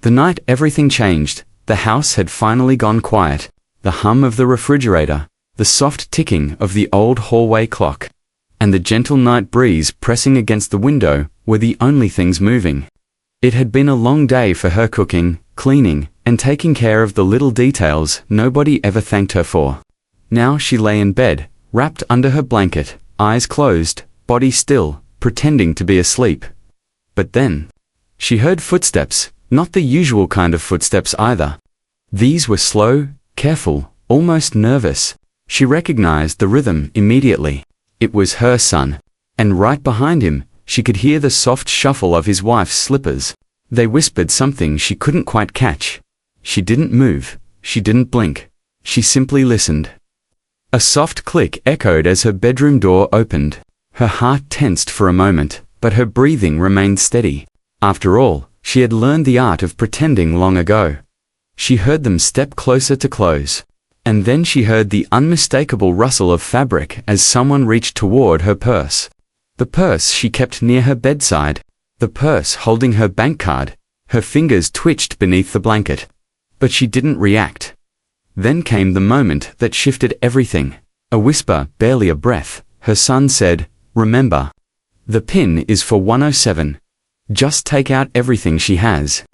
The night everything changed. The house had finally gone quiet. The hum of the refrigerator, the soft ticking of the old hallway clock, and the gentle night breeze pressing against the window were the only things moving. It had been a long day for her, cooking, cleaning, and taking care of the little details nobody ever thanked her for. Now she lay in bed, wrapped under her blanket, eyes closed, body still, pretending to be asleep. But then, she heard footsteps, not the usual kind of footsteps either. These were slow, careful, almost nervous. She recognized the rhythm immediately. It was her son. And right behind him, she could hear the soft shuffle of his wife's slippers. They whispered something she couldn't quite catch. She didn't move. She didn't blink. She simply listened. A soft click echoed as her bedroom door opened. Her heart tensed for a moment, but her breathing remained steady. After all, she had learned the art of pretending long ago. She heard them step closer to close. And then she heard the unmistakable rustle of fabric as someone reached toward her purse. The purse she kept near her bedside. The purse holding her bank card. Her fingers twitched beneath the blanket. But she didn't react. Then came the moment that shifted everything. A whisper, barely a breath. Her son said, "Remember. The pin is for 107. Just take out everything she has.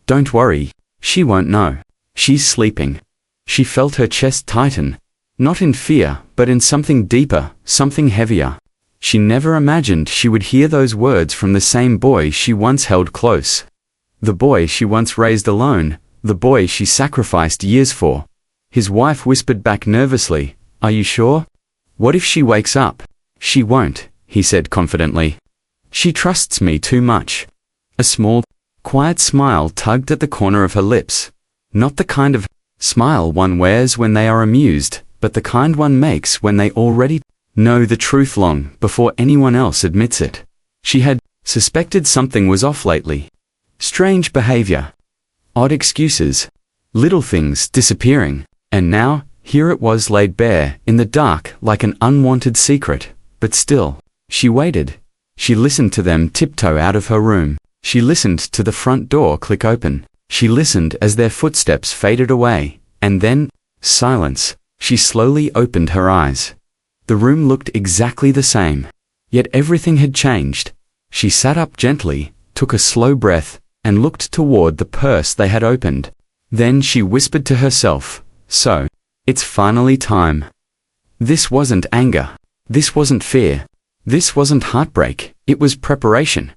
Don't worry. She won't know. She's sleeping." She felt her chest tighten. Not in fear, but in something deeper, something heavier. She never imagined she would hear those words from the same boy she once held close. The boy she once raised alone. The boy she sacrificed years for. His wife whispered back nervously, "Are you sure? What if she wakes up?" "She won't," he said confidently. "She trusts me too much." A small, quiet smile tugged at the corner of her lips. Not the kind of smile one wears when they are amused, but the kind one makes when they already know the truth long before anyone else admits it. She had suspected something was off lately. Strange behavior. Odd excuses. Little things disappearing. And now, here it was laid bare, in the dark, like an unwanted secret. But still, she waited. She listened to them tiptoe out of her room. She listened to the front door click open. She listened as their footsteps faded away. And then, silence. She slowly opened her eyes. The room looked exactly the same. Yet everything had changed. She sat up gently, took a slow breath, and looked toward the purse they had opened. Then she whispered to herself, "So, it's finally time." This wasn't anger. This wasn't fear. This wasn't heartbreak. It was preparation.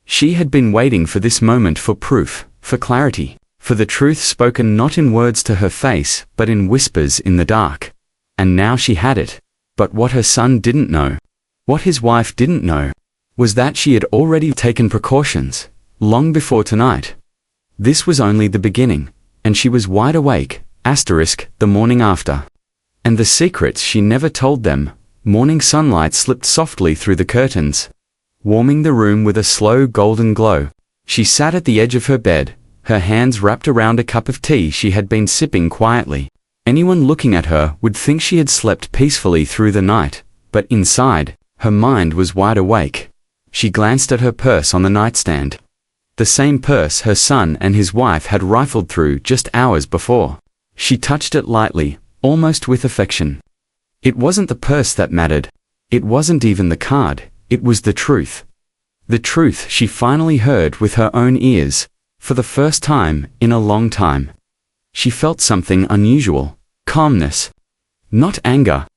She had been waiting for this moment for proof, for clarity, for the truth spoken not in words to her face, but in whispers in the dark. And now she had it. But what her son didn't know, what his wife didn't know, was that she had already taken precautions, long before tonight. This was only the beginning, and she was wide awake, the morning after. And the secrets she never told them. Morning sunlight slipped softly through the curtains, warming the room with a slow golden glow. She sat at the edge of her bed, her hands wrapped around a cup of tea she had been sipping quietly. Anyone looking at her would think she had slept peacefully through the night, but inside, her mind was wide awake. She glanced at her purse on the nightstand. The same purse her son and his wife had rifled through just hours before. She touched it lightly, almost with affection. It wasn't the purse that mattered. It wasn't even the card. It was the truth. The truth she finally heard with her own ears, for the first time in a long time. She felt something unusual. Calmness. Not anger.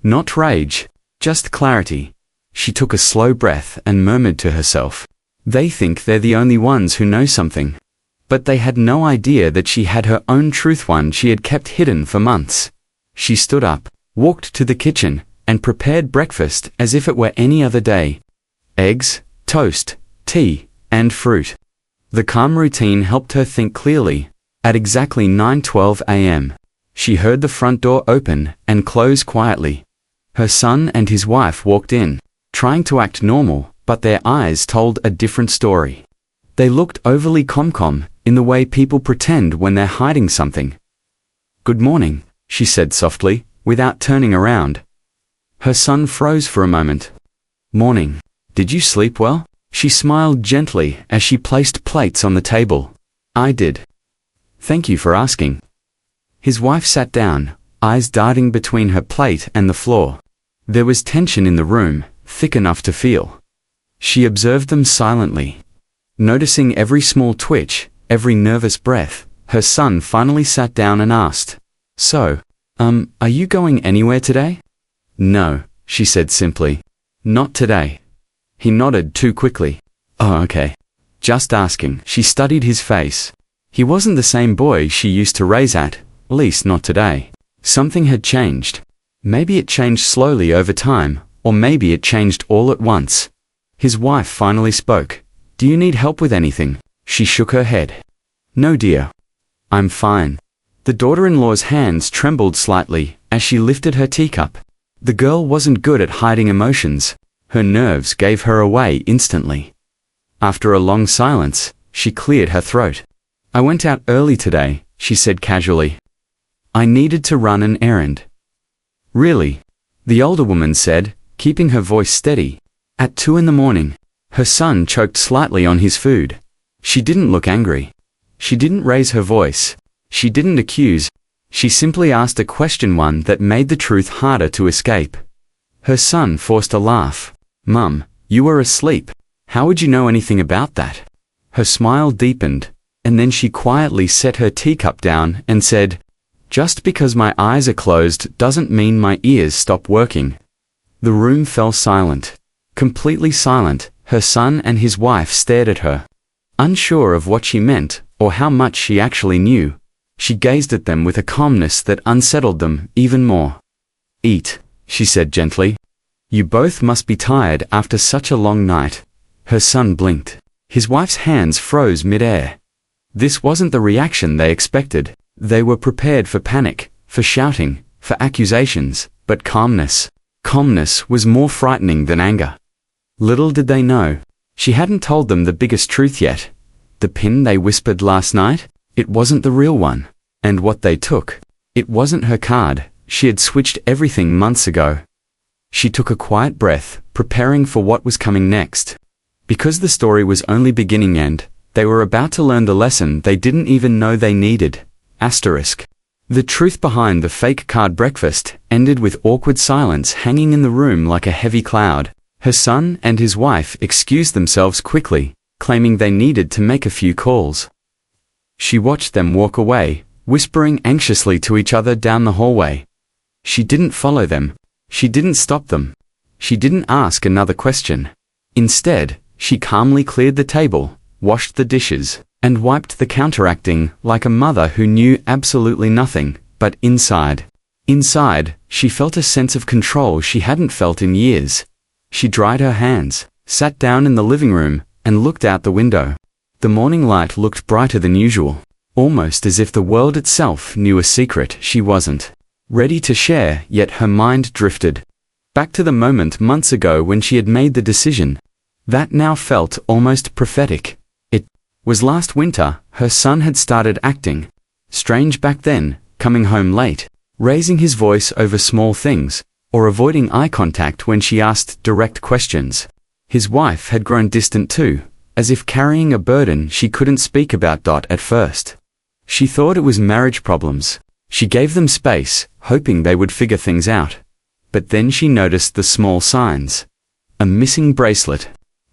Not rage. Just clarity. She took a slow breath and murmured to herself, "They think they're the only ones who know something." But they had no idea that she had her own truth, one she had kept hidden for months. She stood up, walked to the kitchen, and prepared breakfast as if it were any other day. Eggs, toast, tea, and fruit. The calm routine helped her think clearly. At exactly 9:12 a.m., she heard the front door open and close quietly. Her son and his wife walked in, trying to act normal, but their eyes told a different story. They looked overly calm, in the way people pretend when they're hiding something. "Good morning," she said softly, without turning around. Her son froze for a moment. "Morning. Did you sleep well?" She smiled gently as she placed plates on the table. I did. Thank you for asking. His wife sat down, eyes darting between her plate and the floor. There was tension in the room, thick enough to feel. She observed them silently. Noticing every small twitch, every nervous breath, her son finally sat down and asked, "So, are you going anywhere today?" "No," she said simply. "Not today." He nodded too quickly. "Oh, okay. Just asking." She studied his face. He wasn't the same boy she used to raise at least not today. Something had changed. Maybe it changed slowly over time, or maybe it changed all at once. His wife finally spoke. "Do you need help with anything?" She shook her head. "No, dear. I'm fine." The daughter-in-law's hands trembled slightly as she lifted her teacup. The girl wasn't good at hiding emotions. Her nerves gave her away instantly. After a long silence, she cleared her throat. "I went out early today," she said casually. "I needed to run an errand." "Really?" the older woman said, keeping her voice steady. At 2 a.m, her son choked slightly on his food. She didn't look angry. She didn't raise her voice. She didn't accuse. She simply asked a question, one that made the truth harder to escape. Her son forced a laugh. "Mum, you were asleep. How would you know anything about that?" Her smile deepened, and then she quietly set her teacup down and said, "Just because my eyes are closed doesn't mean my ears stop working." The room fell silent. Completely silent. Her son and his wife stared at her. Unsure of what she meant, or how much she actually knew, she gazed at them with a calmness that unsettled them even more. "Eat," she said gently. "You both must be tired after such a long night." Her son blinked. His wife's hands froze mid-air. This wasn't the reaction they expected. They were prepared for panic, for shouting, for accusations, but calmness. Calmness was more frightening than anger. Little did they know, she hadn't told them the biggest truth yet. The pin they whispered last night, it wasn't the real one. And what they took, it wasn't her card. She had switched everything months ago. She took a quiet breath, preparing for what was coming next. Because the story was only beginning and they were about to learn the lesson they didn't even know they needed. Asterisk. The truth behind the fake card breakfast ended with awkward silence hanging in the room like a heavy cloud. Her son and his wife excused themselves quickly, claiming they needed to make a few calls. She watched them walk away, whispering anxiously to each other down the hallway. She didn't follow them. She didn't stop them. She didn't ask another question. Instead, she calmly cleared the table, washed the dishes, and wiped the counter, acting like a mother who knew absolutely nothing. But inside, she felt a sense of control she hadn't felt in years. She dried her hands, sat down in the living room, and looked out the window. The morning light looked brighter than usual, almost as if the world itself knew a secret she wasn't ready to share, yet her mind drifted back to the moment months ago when she had made the decision. That now felt almost prophetic. It was last winter. Her son had started acting strange back then, coming home late, raising his voice over small things, or avoiding eye contact when she asked direct questions. His wife had grown distant too, as if carrying a burden she couldn't speak about. At first, she thought it was marriage problems. She gave them space, hoping they would figure things out. But then she noticed the small signs. A missing bracelet.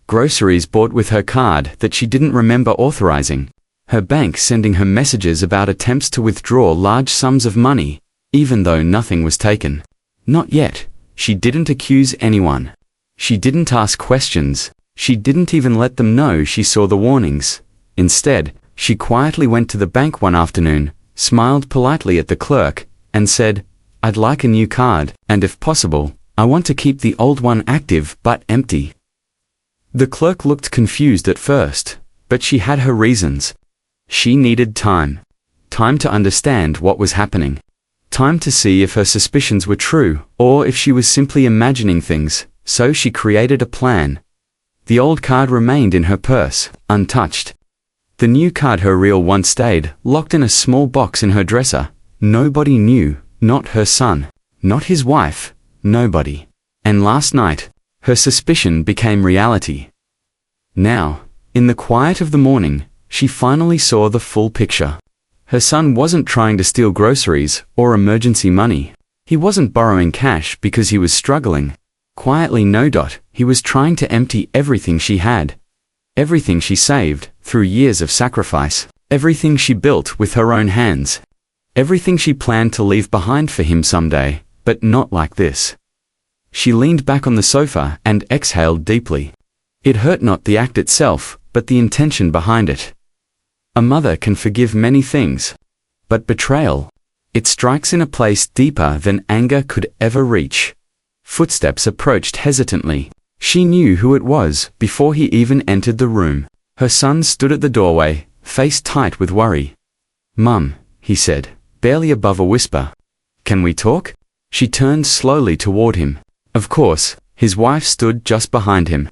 Groceries bought with her card that she didn't remember authorizing. Her bank sending her messages about attempts to withdraw large sums of money, even though nothing was taken. Not yet. She didn't accuse anyone. She didn't ask questions. She didn't even let them know she saw the warnings. Instead, she quietly went to the bank one afternoon, smiled politely at the clerk, and said, "I'd like a new card, and if possible, I want to keep the old one active but empty." The clerk looked confused at first, but she had her reasons. She needed time. Time to understand what was happening. Time to see if her suspicions were true, or if she was simply imagining things, so she created a plan. The old card remained in her purse, untouched. The new card, her real one, stayed locked in a small box in her dresser. Nobody knew, not her son, not his wife, nobody. And last night, her suspicion became reality. Now, in the quiet of the morning, She finally saw the full picture. Her son wasn't trying to steal groceries or emergency money. He wasn't borrowing cash because he was struggling. Quietly, no. He was trying to empty everything she had. Everything she saved through years of sacrifice. Everything she built with her own hands. Everything she planned to leave behind for him someday, but not like this. She leaned back on the sofa and exhaled deeply. It hurt, not the act itself, but the intention behind it. A mother can forgive many things. But betrayal, it strikes in a place deeper than anger could ever reach. Footsteps approached hesitantly. She knew who it was before he even entered the room. Her son stood at the doorway, face tight with worry. "Mum," he said, barely above a whisper. "Can we talk?" She turned slowly toward him. Of course, his wife stood just behind him.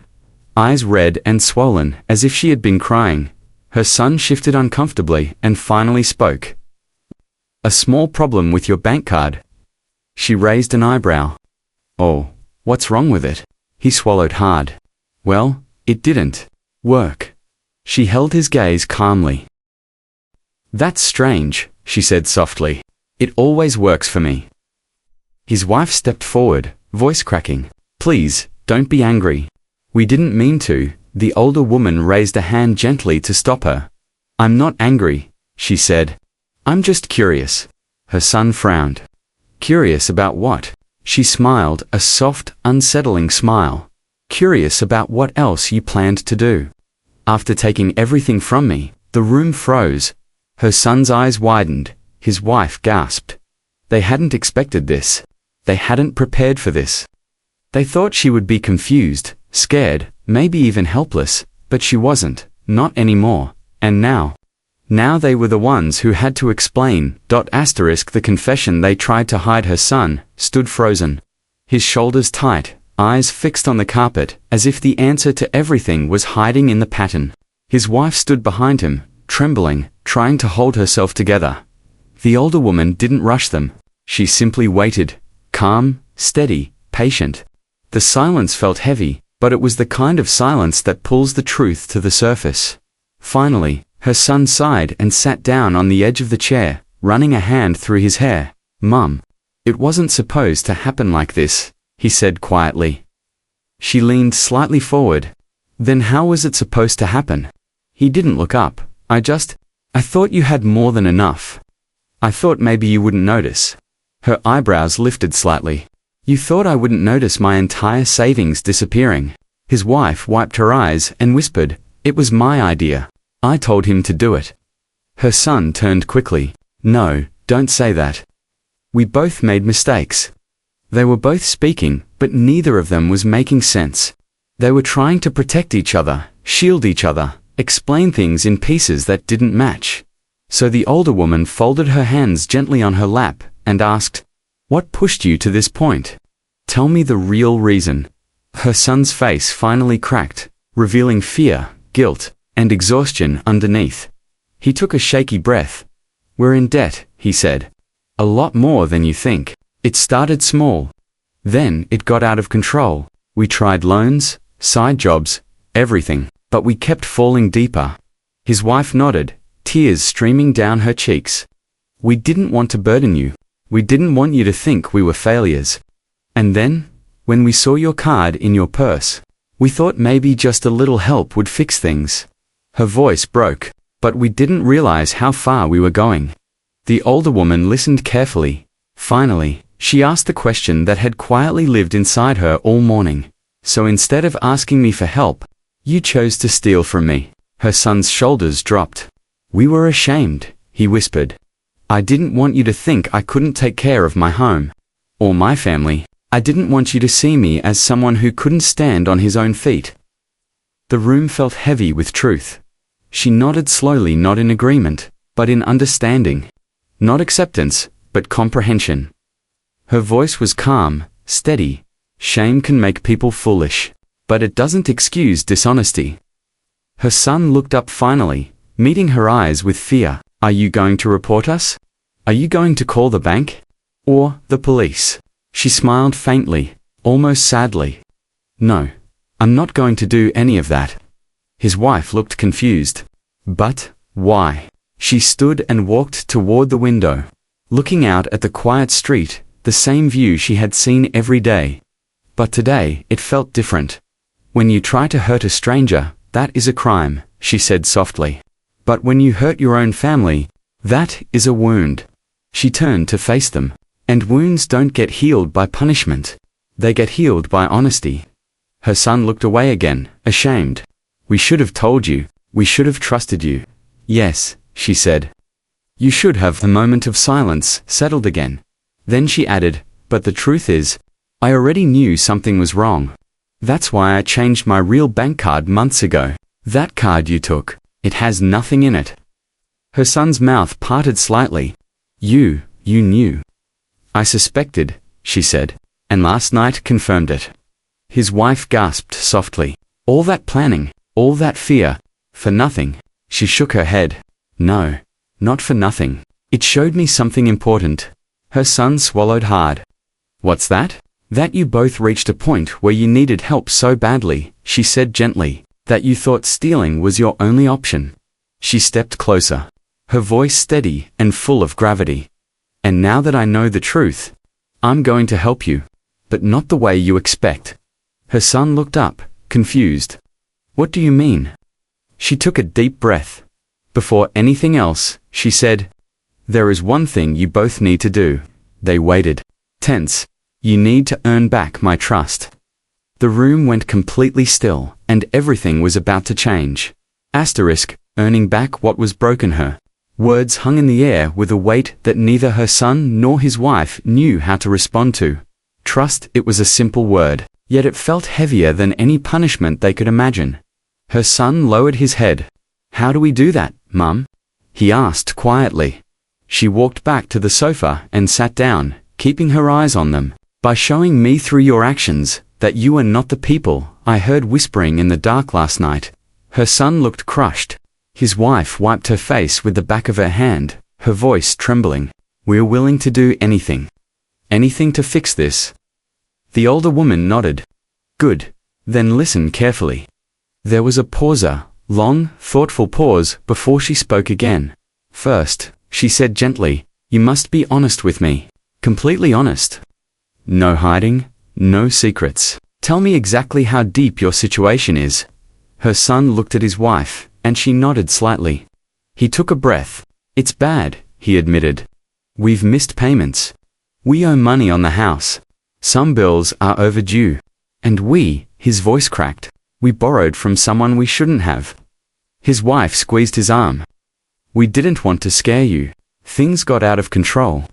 Eyes red and swollen, as if she had been crying. Her son shifted uncomfortably and finally spoke. "A small problem with your bank card." She raised an eyebrow. "Oh, what's wrong with it?" He swallowed hard. "Well, it didn't work." She held his gaze calmly. "That's strange," she said softly. "It always works for me." His wife stepped forward, voice cracking. "Please, don't be angry. We didn't mean to." The older woman raised a hand gently to stop her. "I'm not angry," she said. "I'm just curious." Her son frowned. "Curious about what?" She smiled, a soft, unsettling smile. "Curious about what else you planned to do." "After taking everything from me." The room froze. Her son's eyes widened. His wife gasped. They hadn't expected this. They hadn't prepared for this. They thought she would be confused, scared, maybe even helpless, but she wasn't, not anymore. And now they were the ones who had to explain. The confession they tried to hide. Her son stood frozen, his shoulders tight, eyes fixed on the carpet, as if the answer to everything was hiding in the pattern. His wife stood behind him, trembling, trying to hold herself together. The older woman didn't rush them. She simply waited, calm, steady, patient. The silence felt heavy, but it was the kind of silence that pulls the truth to the surface. Finally, her son sighed and sat down on the edge of the chair, running a hand through his hair. "Mum, it wasn't supposed to happen like this," he said quietly. She leaned slightly forward. "Then how was it supposed to happen?" He didn't look up. I thought you had more than enough. I thought maybe you wouldn't notice." Her eyebrows lifted slightly. "You thought I wouldn't notice my entire savings disappearing?" His wife wiped her eyes and whispered, "It was my idea. I told him to do it." Her son turned quickly. "No, don't say that. We both made mistakes." They were both speaking, but neither of them was making sense. They were trying to protect each other, shield each other, explain things in pieces that didn't match. So the older woman folded her hands gently on her lap and asked, "What pushed you to this point? Tell me the real reason." Her son's face finally cracked, revealing fear, guilt, and exhaustion underneath. He took a shaky breath. "We're in debt," he said. "A lot more than you think. It started small. Then it got out of control. We tried loans, side jobs, everything, but we kept falling deeper." His wife nodded, tears streaming down her cheeks. "We didn't want to burden you. We didn't want you to think we were failures. And then, when we saw your card in your purse, we thought maybe just a little help would fix things." Her voice broke, but we didn't realize how far we were going. The older woman listened carefully. Finally, she asked the question that had quietly lived inside her all morning. "So instead of asking me for help, you chose to steal from me." Her son's shoulders dropped. "We were ashamed," he whispered. "I didn't want you to think I couldn't take care of my home. Or my family. I didn't want you to see me as someone who couldn't stand on his own feet." The room felt heavy with truth. She nodded slowly, not in agreement, but in understanding. Not acceptance, but comprehension. Her voice was calm, steady. "Shame can make people foolish, but it doesn't excuse dishonesty." Her son looked up finally, meeting her eyes with fear. "Are you going to report us? Are you going to call the bank? Or the police?" She smiled faintly, almost sadly. "No, I'm not going to do any of that." His wife looked confused. But, why? She stood and walked toward the window, looking out at the quiet street, the same view she had seen every day. But today, it felt different. When you try to hurt a stranger, that is a crime, she said softly. But when you hurt your own family, that is a wound. She turned to face them. And wounds don't get healed by punishment. They get healed by honesty. Her son looked away again, ashamed. We should have told you. We should have trusted you. Yes, she said. You should have. A moment of silence settled again. Then she added, but the truth is, I already knew something was wrong. That's why I changed my real bank card months ago. That card you took, it has nothing in it. Her son's mouth parted slightly. You knew. I suspected, she said, and last night confirmed it. His wife gasped softly. All that planning, all that fear, for nothing. She shook her head. No, not for nothing. It showed me something important. Her son swallowed hard. What's that? That you both reached a point where you needed help so badly, she said gently, that you thought stealing was your only option. She stepped closer, her voice steady and full of gravity. And now that I know the truth, I'm going to help you, but not the way you expect. Her son looked up, confused. What do you mean? She took a deep breath. Before anything else, she said, there is one thing you both need to do. They waited. Tense. You need to earn back my trust. The room went completely still, and everything was about to change. Earning back what was broken her. Words hung in the air with a weight that neither her son nor his wife knew how to respond to. Trust, it was a simple word, yet it felt heavier than any punishment they could imagine. Her son lowered his head. How do we do that, Mum? He asked quietly. She walked back to the sofa and sat down, keeping her eyes on them. By showing me through your actions that you are not the people I heard whispering in the dark last night. Her son looked crushed. His wife wiped her face with the back of her hand, her voice trembling. We're willing to do anything. Anything to fix this. The older woman nodded. Good. Then listen carefully. There was a pause, a long, thoughtful pause before she spoke again. First, she said gently, you must be honest with me. Completely honest. No hiding, no secrets. Tell me exactly how deep your situation is. Her son looked at his wife, and she nodded slightly. He took a breath. It's bad, he admitted. We've missed payments. We owe money on the house. Some bills are overdue. And his voice cracked, we borrowed from someone we shouldn't have. His wife squeezed his arm. We didn't want to scare you. Things got out of control.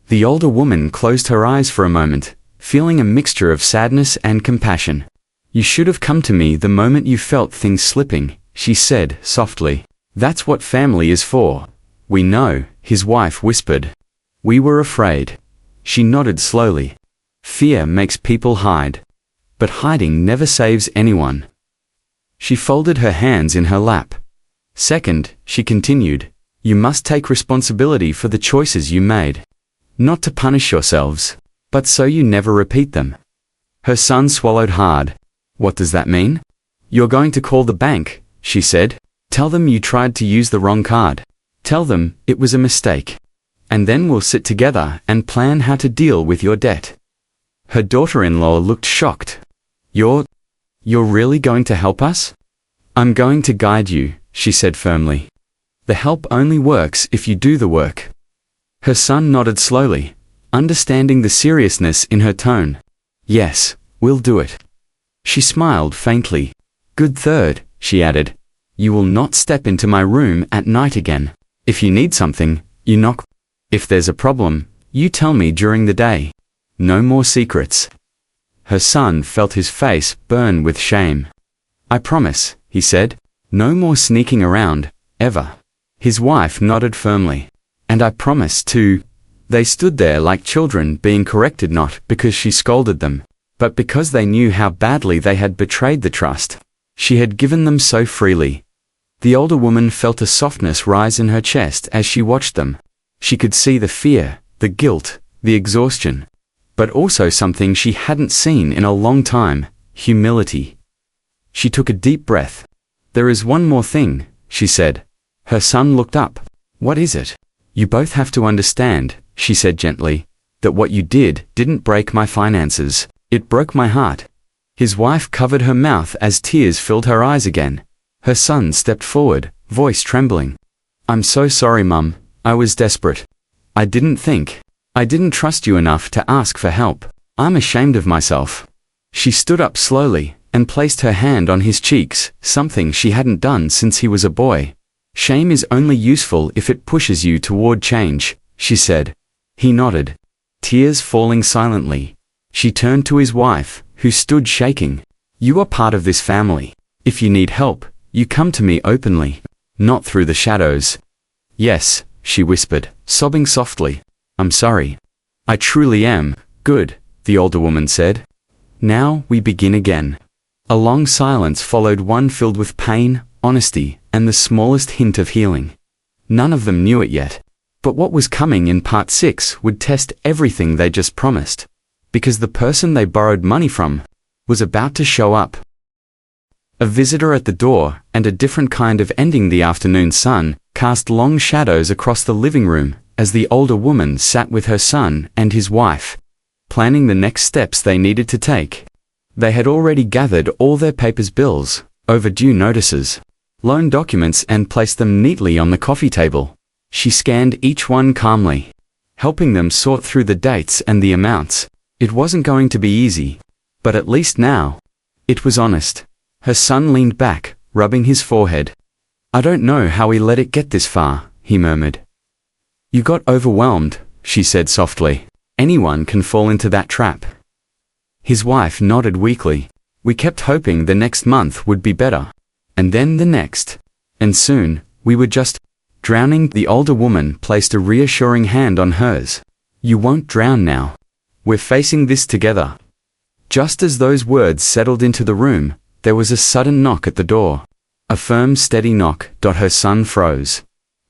The older woman closed her eyes for a moment, feeling a mixture of sadness and compassion. You should have come to me the moment you felt things slipping, she said softly. That's what family is for. We know, his wife whispered. We were afraid. She nodded slowly. Fear makes people hide. But hiding never saves anyone. She folded her hands in her lap. Second, she continued, you must take responsibility for the choices you made. Not to punish yourselves, but so you never repeat them. Her son swallowed hard. What does that mean? You're going to call the bank, she said. Tell them you tried to use the wrong card. Tell them it was a mistake. And then we'll sit together and plan how to deal with your debt. Her daughter-in-law looked shocked. You're really going to help us? I'm going to guide you, she said firmly. The help only works if you do the work. Her son nodded slowly, understanding the seriousness in her tone. Yes, we'll do it. She smiled faintly. Good. Third, she added, you will not step into my room at night again. If you need something, you knock. If there's a problem, you tell me during the day. No more secrets. Her son felt his face burn with shame. I promise, he said. No more sneaking around, ever. His wife nodded firmly. And I promise too. They stood there like children being corrected, not because she scolded them, but because they knew how badly they had betrayed the trust she had given them so freely. The older woman felt a softness rise in her chest as she watched them. She could see the fear, the guilt, the exhaustion, but also something she hadn't seen in a long time, humility. She took a deep breath. There is one more thing, she said. Her son looked up. "What is it?" "You both have to understand," she said gently, "that what you didn't break my finances. It broke my heart." His wife covered her mouth as tears filled her eyes again. Her son stepped forward, voice trembling. "I'm so sorry, Mum. I was desperate. I didn't trust you enough to ask for help. I'm ashamed of myself." She stood up slowly and placed her hand on his cheeks, something she hadn't done since he was a boy. "Shame is only useful if it pushes you toward change," she said. He nodded, tears falling silently. She turned to his wife, who stood shaking. "You are part of this family. If you need help, you come to me openly, not through the shadows." "Yes," she whispered, sobbing softly. "I'm sorry. I truly am." "Good," the older woman said. "Now we begin again." A long silence followed, one filled with pain, honesty, and the smallest hint of healing. None of them knew it yet. But what was coming in part 6 would test everything they just promised. Because the person they borrowed money from was about to show up. A visitor at the door, and a different kind of ending. The afternoon sun cast long shadows across the living room as the older woman sat with her son and his wife, planning the next steps they needed to take. They had already gathered all their papers, bills, overdue notices, loan documents, and placed them neatly on the coffee table. She scanned each one calmly, helping them sort through the dates and the amounts. It wasn't going to be easy, but at least now, it was honest. Her son leaned back, rubbing his forehead. "I don't know how we let it get this far," he murmured. "You got overwhelmed," she said softly. "Anyone can fall into that trap." His wife nodded weakly. "We kept hoping the next month would be better. And then the next. And soon, we were just drowning." The older woman placed a reassuring hand on hers. "You won't drown now. We're facing this together." Just as those words settled into the room, there was a sudden knock at the door. A firm, steady knock. Her son froze.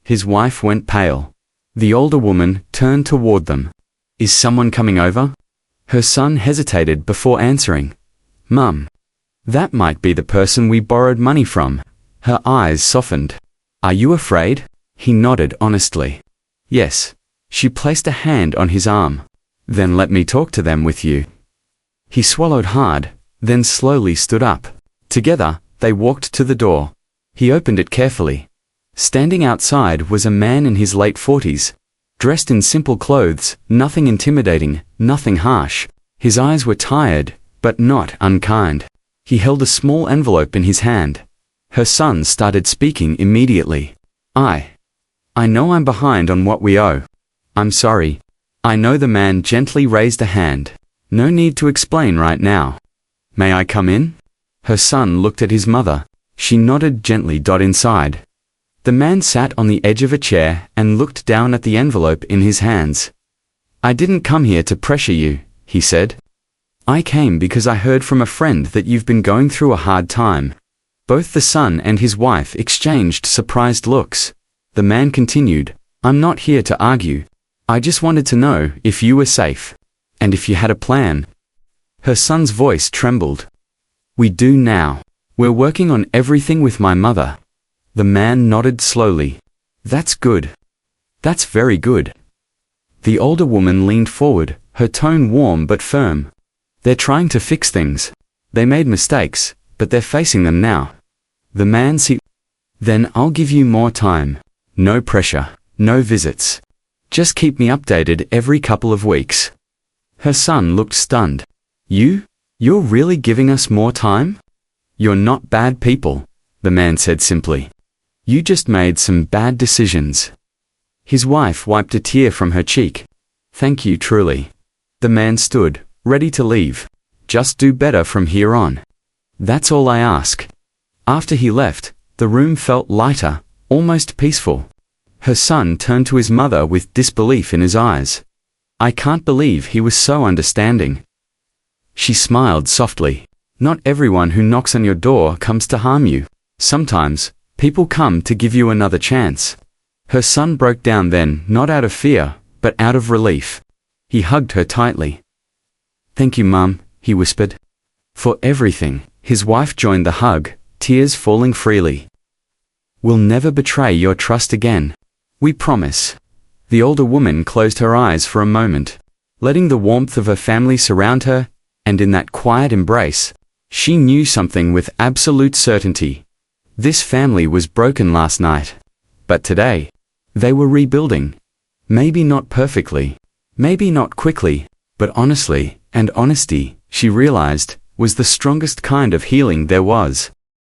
His wife went pale. The older woman turned toward them. "Is someone coming over?" Her son hesitated before answering. "Mum. That might be the person we borrowed money from." Her eyes softened. "Are you afraid?" He nodded honestly. "Yes." She placed a hand on his arm. "Then let me talk to them with you." He swallowed hard, then slowly stood up. Together, they walked to the door. He opened it carefully. Standing outside was a man in his late 40s, dressed in simple clothes, nothing intimidating, nothing harsh. His eyes were tired, but not unkind. He held a small envelope in his hand. Her son started speaking immediately. I know I'm behind on what we owe. I'm sorry." "I know." The man gently raised a hand. "No need to explain right now. May I come in?" Her son looked at his mother. She nodded gently. Inside. The man sat on the edge of a chair and looked down at the envelope in his hands. "I didn't come here to pressure you," he said. "I came because I heard from a friend that you've been going through a hard time." Both the son and his wife exchanged surprised looks. The man continued, "I'm not here to argue. I just wanted to know if you were safe, and if you had a plan." Her son's voice trembled. "We do now. We're working on everything with my mother." The man nodded slowly. "That's good. That's very good." The older woman leaned forward, her tone warm but firm. "They're trying to fix things. They made mistakes, but they're facing them now." The man "Then I'll give you more time. No pressure, no visits. Just keep me updated every couple of weeks." Her son looked stunned. You're really giving us more time?" "You're not bad people," the man said simply. "You just made some bad decisions." His wife wiped a tear from her cheek. "Thank you truly." The man stood, ready to leave. "Just do better from here on. That's all I ask." After he left, the room felt lighter, almost peaceful. Her son turned to his mother with disbelief in his eyes. "I can't believe he was so understanding." She smiled softly. "Not everyone who knocks on your door comes to harm you. Sometimes, people come to give you another chance." Her son broke down then, not out of fear, but out of relief. He hugged her tightly. "Thank you, Mum," he whispered. "For everything." His wife joined the hug, tears falling freely. We'll never betray your trust again. We promise." The older woman closed her eyes for a moment, letting the warmth of her family surround her, and in that quiet embrace, she knew something with absolute certainty. This family was broken last night, but today, they were rebuilding. Maybe not perfectly, maybe not quickly, but honestly, and honesty, she realized, was the strongest kind of healing there was.